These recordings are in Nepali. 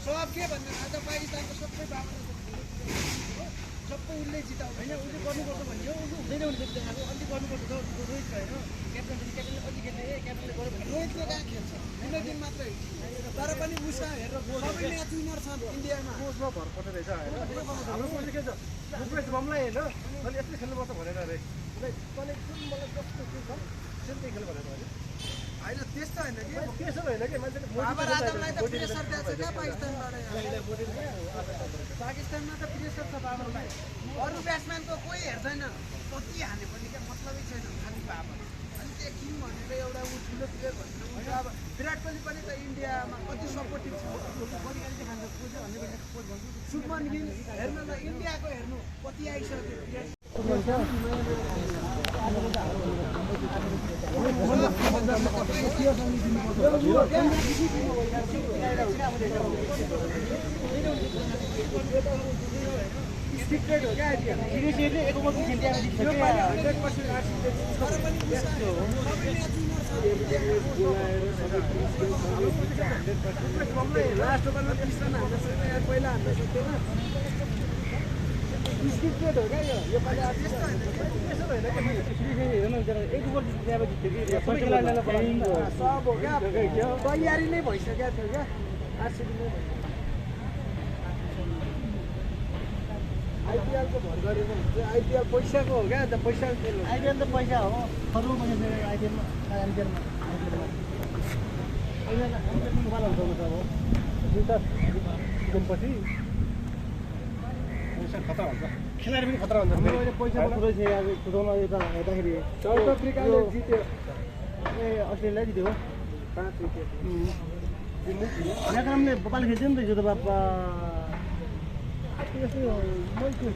सब के भन्दा आज पाकिस्तानको सबै बाबा सबै उसले जिताउँछ होइन उसले गर्नुपर्छ भन्ने हो उसले हुँदैन भने अब अलि गर्नुपर्छ रोहित होइन क्याप्टनले अलि खेल्ने क्याप्टनले गर्यो भने रोहितले कहाँ खेल्छ 19 दिन मात्रै तर पनि मुसा हेरेर सबै म्याच विनर छ इन्डियामा कोचमा भर पर्ने रहेछ होइन हाम्रो कोचले के छ मुकेश बमलाई होइन अनि यस्तै खेल्नुपर्छ भनेर अरे तँले कुन मलाई कस्तो के छ त्यस्तै खेल भनेर होइन होइन त्यस्तो होइन कि प्रेसर होइन कि मान्छेले बाबर आजमलाई त प्रेसर दिएको छ क्या पाकिस्तानबाट पाकिस्तानमा त प्रेसर छ बाबरलाई अरू ब्याट्सम्यानको कोही हेर्दैन कति हाने पनि क्या मतलबै छैन खालि बाबर अनि त्यो किन भनेर एउटा ऊ ठुलो प्लेयर भनेर अब विराट कोहली पनि त इन्डियामा कति सपोर्टिभ छ शुभमन गिल हेर्नु न इन्डियाको हेर्नु कति आइसक्यो सिक्रेट हो क्या सिरियसली एक ओभर खेल्दै आएको छ क्या 100% आरसीबी तर पनि लास्ट ओभरमा 30 रन हान्न सक्दैन यार पहिला हान्न सक्दैन सिक्रेट हो क्या यो पालि त्यस्तो होइन त्यसो होइन कि एक ओभर जितेको जित्यो कि सब हो क्या तयारी नै भइसकेको थियो क्या आरसीबीले आइपिएलको भर गरेको हुन्छ आइपिएल पैसाको हो क्या अन्त पैसा आइपिएल त पैसा हो अरू पनि आइपिएलमा मोबाइल हुन्छ अब दुईवटा दिनपछि पैसा खतरा हुन्छ खेलाडी पनि खतरा हुन्छ अहिले पैसा पुरै छ अब कुदाउन यता हेर्दाखेरि साउथ अफ्रिकाले जित्यो ए अस्ट्रेलिया जित्यो 5 विकेट म्याक्रमले बल खेल्थ्यो नि त यो त बाबा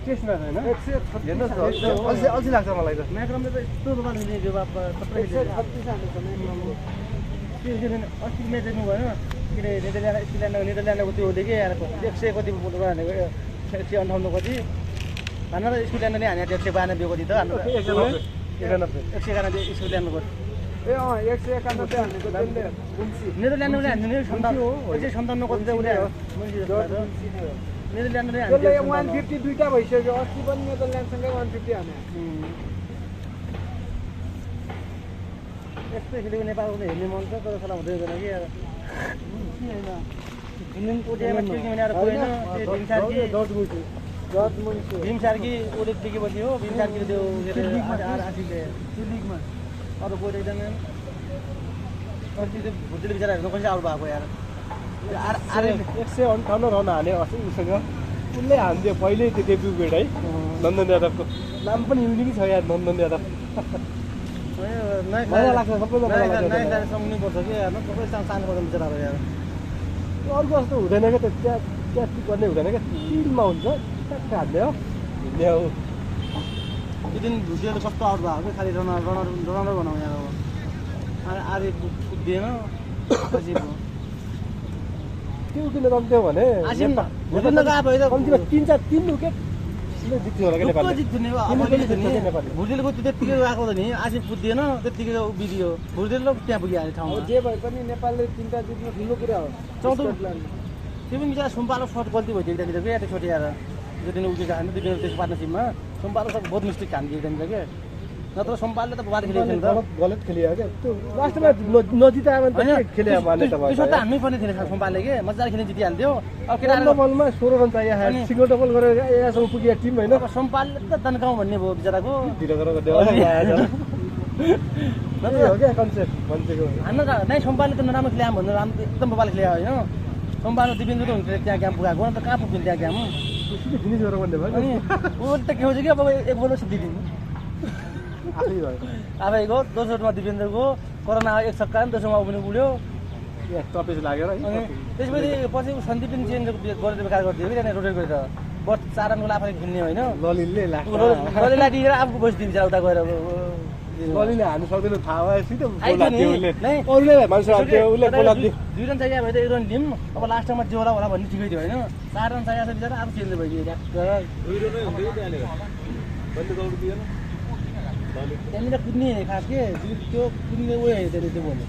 टेस्टमा होइन अल्छी लाग्छ मलाई त म्याक्रमले त यस्तो बल खेल्ने बाबा सबै 136 हानेको छ म्याक्रमले अस्ति म्याच देख्नु भएन किन नेदरल्यान्डको त्यो देखि 100 कति बोल्नु हानेको 158 कति हान्न त स्कुल्यान्डले हानेको 192 कति त हान्न 191 स्कुल्यान्डको ए 191 हानेको नेदरल्यान्डले हान्ने 157 कति त उसले नेदरल्यान्डले हान्ने 150 दुईटा भइसक्यो अस्ति पनि नेदरल्यान्डसँगै 150 हाने यस्तै खेलेको नेपालको त हेर्ने मन छ तर सला हुँदैन कि यार हैन ओडिआईमा खेल्ने भने कोइन भीम सार्की ओले टिकेपछि हो भीम सार्कीले त्यो आरसीले लिगमा अरू कोही एकदम अस्ति त्यो भुटेले बिचरा हेर्नु कसरी आउट भएको यार 158 रन हाने अस्ति उसँग उसले हान्दियो पहिले त्यो डेब्यु बेड है नन्दन यादवको नाम पनि युनिक छ यार नन्दन यादव मलाई लाग्छ सबैजना नयाँ सम्झिनु पर्छ कि यार सबै सानो पर्छ बिचराहरू यार अर्को जस्तो हुँदैन क्या त्यो त्यहाँ गर्ने हुँदैन क्या टिममा हुन्छ ट्याक्क हान्ने हो हिँड्ने हो त्यो दिन भुटियो त कस्तो आउट भएको खालि रनर बनाउने अब आरे पुग्दैन त्यो किन रन्थ्यो भने कम्तीमा 3 विकेट जित्थ्यो होला क्या नेपालले भुटेलको त्यत्तिकै आएको त नि आसिफ पुग्दैन त्यत्तिकै बिग्रियो भुटेल त्यहाँ पुगिहाल्यो ठाउँमा जे भए पनि नेपालले 3टा जित्नु ठुलो कुरा हो 14 त्यो पनि बिचरा सुम्पालो सर्ट गल्ती भइदियो एकदम क्या त्यो छोटी आएर जो दिन उकेको हान्यो दुई दिन त्यसको पार्टनरसिपमा सुम्पालो सब बहुत मिस्टेक हान्दियो एकदम क्या नत्र सुम्पालले त बार खेलेको थियो गलत खेलियो क्या त्यो लास्टमा नजितायो भने त खेल्यो माने त भयो त्यसो त हान्नै पर्ने थियो सुम्पालले के मजाले खेल्न जितिहाल्थ्यो अब केटाहरुको बलमा 16 रन चाहियो सिंगल डबल गरेर यहाँसम्म पुग्यो टिम हैन सुम्पालले त तन्काउ भन्ने भयो बिचराको ढिलो गरेर गर्दै हो क्या कन्सेप्ट भन्छेको हान्न त नै सुम्पालले त नराम्रो खेल्यो भन्नु राम्रो एकदम बबाल खेल्यो हैन सुम्पाल दिपेन्द्र त हुन्छ त्यहाँ गेम पुगाएको त कहाँ पुग्छ त्यहाँ गेम त्यसले फिनिश गरेर भन्दै भयो अनि उ त के हुन्छ कि अब एक बोल सिद्धिदिनु आफै गयो दोस्रोमा दिपेन्द्रको कोरोना एक छक्का नि दोस्रोमा पनि उड्यो टपेज लागेर अनि त्यसपछि पछि सन्दीप पनि चेन्ज गरेर बेकार गरिदियो कि त्यहाँ रोटेट गरेर बस 4 रनको आफैले खेल्ने होइन ललिलाई दिएर आफूको बसिदिन्छ उता गएर ललिले हान्नु सक्दैन थाहा भएपछि त अरूले मान्छे हान्थ्यो उसले बोला 2 रन चाहियो भए त 1 रन दिउँ अब लास्टमा जे होला भन्ने ठिकै थियो होइन 4 रन चाहिएको छ बिचरा आफू चेन्ज भइदियो 2 रनै हुन्थ्यो त्यहाँले बन्द दौड दिएन त्यहाँनिर कुद्ने खास के त्यो कुद्ने उयो हेर्दै त्यो बोल्यो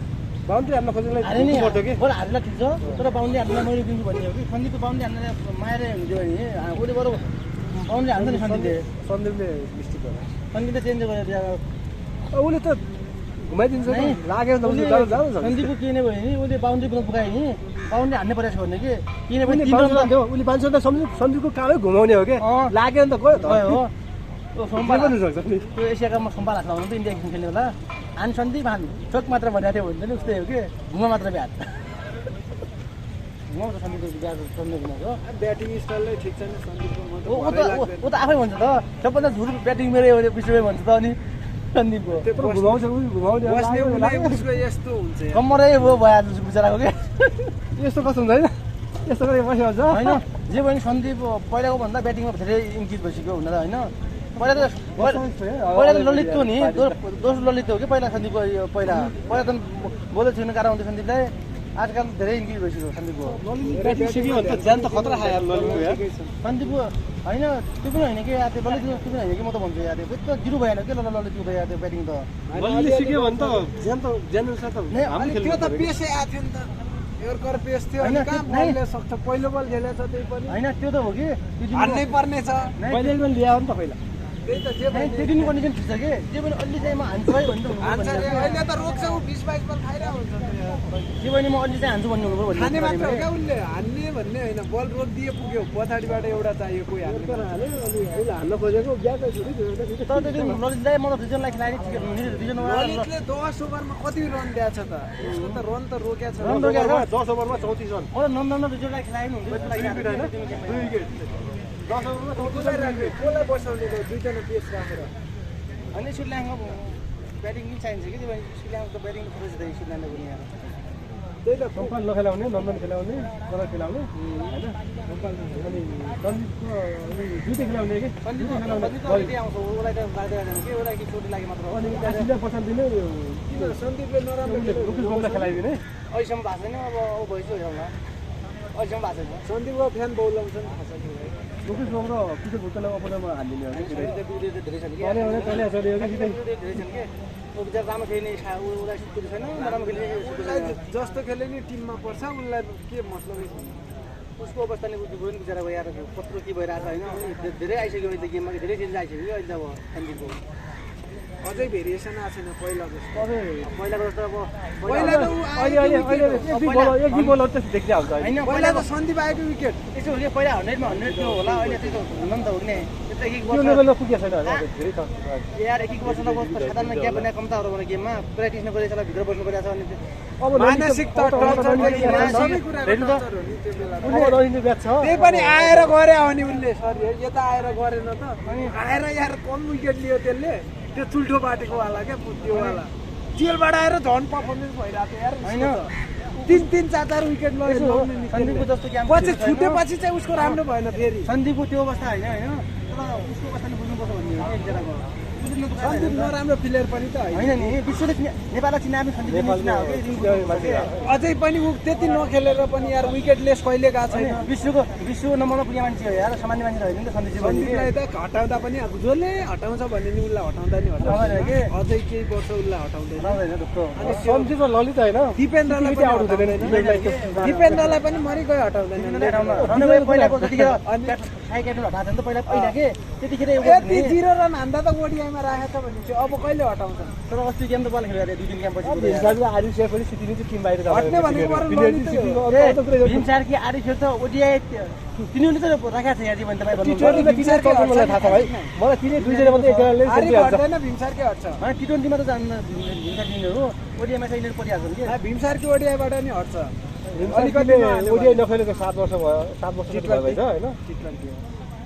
बाउन्ड्री हान्न खोज्नेलाई हारे नि पर्छ कि बरु हारेलाई ठिक छ तर बाउन्ड्री हान्नलाई मैले दिन्छु भन्ने हो कि सन्दीपको बाउन्ड्री हान्नलाई मायाले हुन्थ्यो भने उसले बरु बाउन्ड्री हान्छ नि सन्दीपले मिस्टेक गर्यो सन्दीपले चेन्ज गरेर उसले त घुमाइदिन्छ नि लाग्यो भने त उसले जान्छ सन्दीपको किने भयो नि उसले बाउन्ड्री पुरा पुगायो नि बाउन्ड्री हान्नै परेको छ भने कि उसले बान्छन् त सन्दीपको कामै घुमाउने हो कि लाग्यो भने त गयो हो सोमबार पनि सक्छ नि त्यो एसिया कपमा सोमबार हात लाउनु त इन्डिया गेम खेल्ने होला हान सन्दीप हान चोक मात्र भनेको थियो भने उस्तै हो कि घुमा मात्र ब्याट घुमाउँछ सन्दीपको ब्याट चल्ने भनेको ब्याटिङ स्टाइलै ठिक छैन सन्दीपको ऊ त आफै भन्छ त सबभन्दा झुट ब्याटिङ मेरो विश्वमै भन्छ त अनि सन्दीपको त्यत्रो घुमाउँछ घुमाउने यस्तो हुन्छ कम्मरै भयो आज बिचराको के यस्तो कस्तो हुन्छ होइन यस्तो गरेर बसिहाल्छ होइन जे भयो नि सन्दीप पहिलाको भन्दा ब्याटिङमा धेरै इन्क्रिज भइसक्यो हुन त होइन पहिला त ललित थियो नि दोस्रो ललित थियो कि पहिला सन्दीपको यो पहिला त बोलेको छैन गाह्रो हुन्थ्यो सन्दीपलाई आजकल धेरै इन्क्रिज भइसक्यो सन्दीपको ज्यान त खतरा खायो सन्दीपको होइन त्यो पनि होइन कि त्यो ललित त्यो पनि होइन कि म त भन्छु याद त्यो जिरो भएन कि ललित भयो त्यो ब्याटिङ त सिक्यो भने त ज्यान त ज्यान अनुसार त त्यो त पेसै आएको थियो नि त योर्कर पेस थियो होइन बलले सक्छ पहिलो बल खेलेछ त्यही पनि होइन त्यो त हो कि हार्नै पर्ने छ पहिलो बल ल्यायो नि त पहिला त्यही त त्यो दिन कन्डिसन ठिक छ कि त्यो पनि अलि चाहिँ म हान्छु है भन्नु अहिले त रोक्छ उ 20-22 बल खाइरा हुन्छ त्यो पनि म अलि चाहिँ हान्छु भन्नु हुनु खाने मात्र हो क्या उसले हान्ने भन्ने होइन बल रोकिदिए पुग्यो पछाडिबाट एउटा चाहियो कोही हाल्ने अहिले हान्न खोजेको ब्याट तर त्यो दिन ललितलाई मलाई रिजनलाई खेलाएर ललितले 10 ओभरमा कति रन दिएको छ त उसको त रन त रोकेको छ 10 ओभरमा 34 रन मलाई नन्दन रिजनलाई खेलाएर हुन्थ्यो 10 ओभरमा 34 रन कसलाई बसाउने दुईजना पेस राखेर अनि श्रीलङ्काको ब्याटिङ पनि चाहिन्छ कि त्यो श्रीलङ्काको ब्याटिङ थोरै छ श्रीलङ्काको पनि यहाँ त्यही त कम्पाल नखेलाउने नन्दन खेलाउने कलर खेलाउने होइन कम्पाल अनि सन्दीपको दुईटै खेलाउने कि सन्दीप आउँछ उसलाई त बाँड्दैन कि उसलाई कि चोटी लाग्यो मात्र अनि काशीलाई पछाडिदिने किन सन्दीपले नराम्रो रुकुस बमलाई खेलाइदिने अहिलेसम्म भएको छैन अब भइसक्यो होला अहिलेसम्म भएको छैन सन्दीपको फ्यान बौलाउँछ नि थाहा छ रुकुस बम र किशोर भुक्तलाई अपनामा हालिदिने हो कि धेरै छन् कि धेरै छन् कि ऊ बिचार राम्रो खेल्ने उसलाई सुकुरी छैन राम्रो खेल्ने जस्तो खेल्यो नि टिममा पर्छ उसलाई के मतलबै छैन उसको अवस्था नै बुझ्नु पऱ्यो नि बिचरा गएर कत्रो के भइरहेको छ होइन धेरै आइसक्यो अहिले गेममा धेरै चेन्ज आइसक्यो अहिले अब सन्दीपको अझै भेरिएसन आएको छैन पहिला जस्तो पहिलाको जस्तो अब एक दुई बलर त देख्दै आउँछ होइन पहिला त सन्दीप आएको विकेट त्यसो हो कि पहिला 100 थियो होला अहिले त्यस्तो हुन नि त हो नि त्यस्तो एक त्यो लेभलमा पुगेको छैन धेरै छ यार एक वर्ष त बस्छ साधारण ग्याप बनाए कम त हो भने गेममा प्र्याक्टिस नगरेछ होला भित्र बस्नु परेछ अनि अब मानसिक सबै कुरा रहने ब्याच छ त्यही पनि आएर गरे हो नि उसले सरी यता आएर गरेन त अनि आएर यार कम विकेट लियो त्यसले त्यो चुल्ठो बाटेको वाला क्या बुद्धिवाला जेलबाट आएर झन् पर्फर्मेन्स भइरहेको थियो यार होइन 3-4 विकेट लग्यो सन्दीपको जस्तो गेम पछि छुटेपछि चाहिँ उसको राम्रो भएन फेरि सन्दीपको त्यो अवस्था होइन होइन तर उसको अवस्थाले बुझ्नुपर्छ भन्ने हो एकजनाको सन्दीप नराम्रो प्लेयर पनि त होइन नि विश्वले नेपाललाई चिनाएको सन्दीप अझै पनि ऊ त्यति नखेलेर पनि यार विकेट लेस कहिले गएको छैन विश्व नम्बरमा पुग्ने मान्छे हो यार सामान्य मान्छे होइन नि त सन्दीपलाई त हटाउँदा पनि जसले हटाउँछ भन्ने नि उसलाई हटाउँदा नि हटाउँदैन अझै केही वर्ष उसलाई हटाउँदैन अनि सन्दीप ललित होइन दिपेन्द्रलाई पनि मरिगयो हटाउँदैन पहिलाको जतिखेर क्याप्टन हटाएको थियो नि त पहिला के त्यतिखेर यति 0 रन हान्दा त ओडिआईमा राखेको छ भने चाहिँ अब कहिले हटाउँछ तर अस्ति गेम त बल खेलेर 2-3 गेम पछि हट्ने भनेको भीमसार कि आरिफेर त ओडिआई तिनीहरूले त राखेको छ यार भने तपाईँ मलाई थाहा छ भाइ मलाई तिनी दुईजना मात्रै एकजनाले हट्दैन भीमसारकै हट्छ हैन टी20 मा त जान्न भीमसार तिनीहरू ओडिआईमा चाहिँ यिनीहरू परिहाल्छन् कि भीमसारको ओडिआईबाट नि हट्छ अलिकति ओडिआई नखेलेको 7 वर्ष भयो 7 वर्ष भयो हैन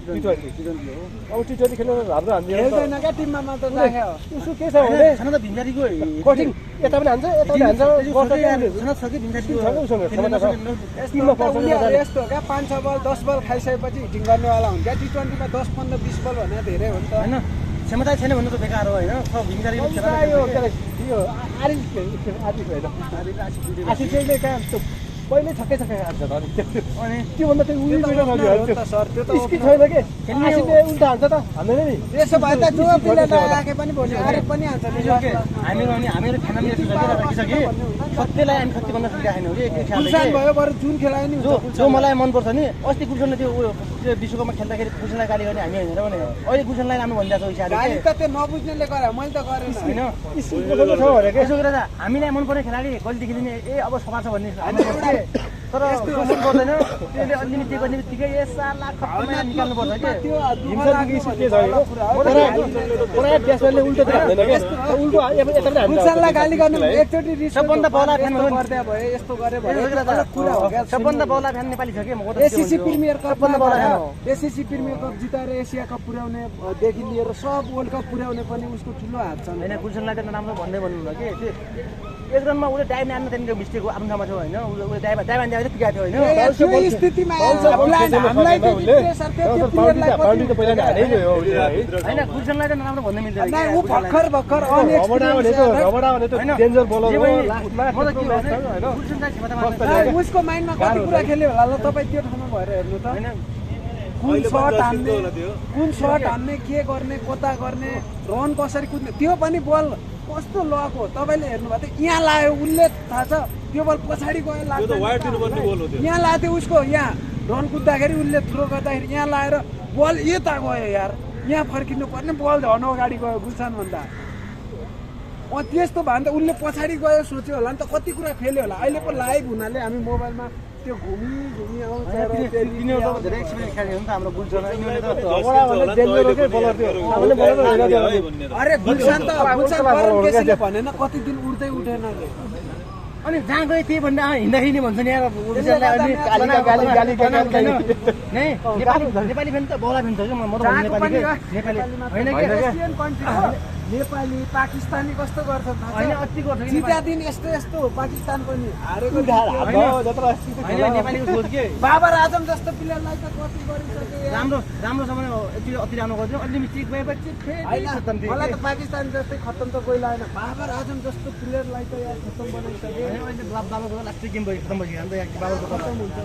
अब टी20 खेलेर हाम्रो हान्दिएन क्या टिममा मात्र राख्यो उसको के छ भने छन त भीमसारीको कटिङ यता पनि हान्छ यता पनि हान्छ छन छ कि भीमसारीको टिममा पर्छ यस्तो हो क्या 5-6 बल 10 बल खाइसकेपछि हिटिङ गर्नेवाला हुन्छ क्या टी20 मा 10 15 20 बल भन्ने धेरै हो नि त हैन क्षमता छैन भन्नु त बेकार हो हैन सब भीमसारीको क्षमता यो आरिफ होइन आरिफ चाहिँ कहाँ पहिले छक्कै छक्कै हान्छ त अनि त्यो भन्दा त्यो उयो त्यो त सर त्यो त स्किल छैन के आसिले उल्टा हान्छ त हान्दैन नि त्यसो भए त जो पिले नआके पनि भोलि आरे पनि हान्छ नि हामीहरू अनि हामीहरू खानामा राखिसके सत्यलाई हामी सत्य भन्न सकिरहेको छैन कि एक गुल्सान भयो बरु जुन खेलायो नि जो मलाई मनपर्छ नि अस्ति गुल्सनले त्यो विश्वकपमा खेल्दाखेरि गुल्सनलाई गाली गर्ने हामी होइन भने अहिले गुल्सनलाई राम्रो भनिरहेको छ गाली त त्यो नबुझ्नेले गरे मैले त गरेन होइन यसो गरेर हामीलाई मनपर्ने खेलाडी गल्ती खेलिने अब सफा छ भन्ने तर गुल्सन गर्दैन त्यसले अलिअलि के गर्ने बित्तिकै साला खत्तमै निकाल्नु पर्छ गुल्सनलाई गाली गर्नु एकचोटि रिस सबभन्दा बौला फ्यान गर्दै भयो यस्तो गरे कुरा हो क्या सबभन्दा बौला फ्यान नेपाली छ के म SCC premier cup SCC premier cup जिताएर एसिया कप पुर्याउने देखि लिएर सब वर्ल्ड कप पुर्याउने पनि उसको ठुलो हात छ होइन गुल्सनलाई त नराम्रो भन्दै भन्नु कि त्यो एक रनमा उसले टाइम आएन त्यहाँदेखि मिस्टेक आफ्नो ठाउँमा थियो होइन उसले टाइम दिएर पुगेको थियो होइन स्थितिमा हामीलाई होइन गुल्सनलाई त नराम्रो भन्दै मिल्दैन ऊ भर्खर भर्खर उसको माइन्डमा कति कुरा खेल्यो होला ल तपाईँ त्यो ठाउँमा भएर हेर्नु त कुन सर्ट हान्ने के गर्ने कता गर्ने रन कसरी कुद्ने त्यो पनि बल कस्तो लक हो तपाईँले हेर्नुभएको थियो यहाँ लायो उसले थाहा छ त्यो बल पछाडि गयो यहाँ लाएको थियो उसको यहाँ रन कुद्दाखेरि उसले थ्रो गर्दाखेरि यहाँ लाएर बल यता गयो यार यहाँ फर्किनु पर्ने बल झन् अगाडि गयो गुल्सान भन्दा त्यस्तो भयो भने त उसले पछाडि गयो सोच्यो होला नि त कति कुरा खेल्यो होला अहिले पो लाइभ हुनाले हामी मोबाइलमा त्यो घुमी आउँछ धेरै एक्सपिरियन्स खेल्यो नि त हाम्रो गुल्सन अरे गुल्सान त भनेन कति दिन उठ्दै उठेन अनि जहाँ गयो त्यही भन्दा हिँड्दाखेरि भन्छ नि यार नेपाली फ्यान त बौला फ्यान छ कि म त नेपाली होइन नेपाली पाकिस्तानी कस्तो गर्छ होइन अति गर्छ जिता दिन यस्तो यस्तो पाकिस्तान पनि हारेको नेपालीको सोच के बाबर आजम जस्तो प्लेयरलाई त कति गरिसके राम्रोसँग यति अति राम्रो गरिदियो अलि मिस्टेक भएपछि मलाई त पाकिस्तान जस्तै खत्तम त कोही लागेन बाबर आजम जस्तो प्लेयरलाई त यार खत्तम बनाइसके अहिले बाबरको लास्ट गेम भयो खत्तम भयो बाबरको खत्तम हुन्छ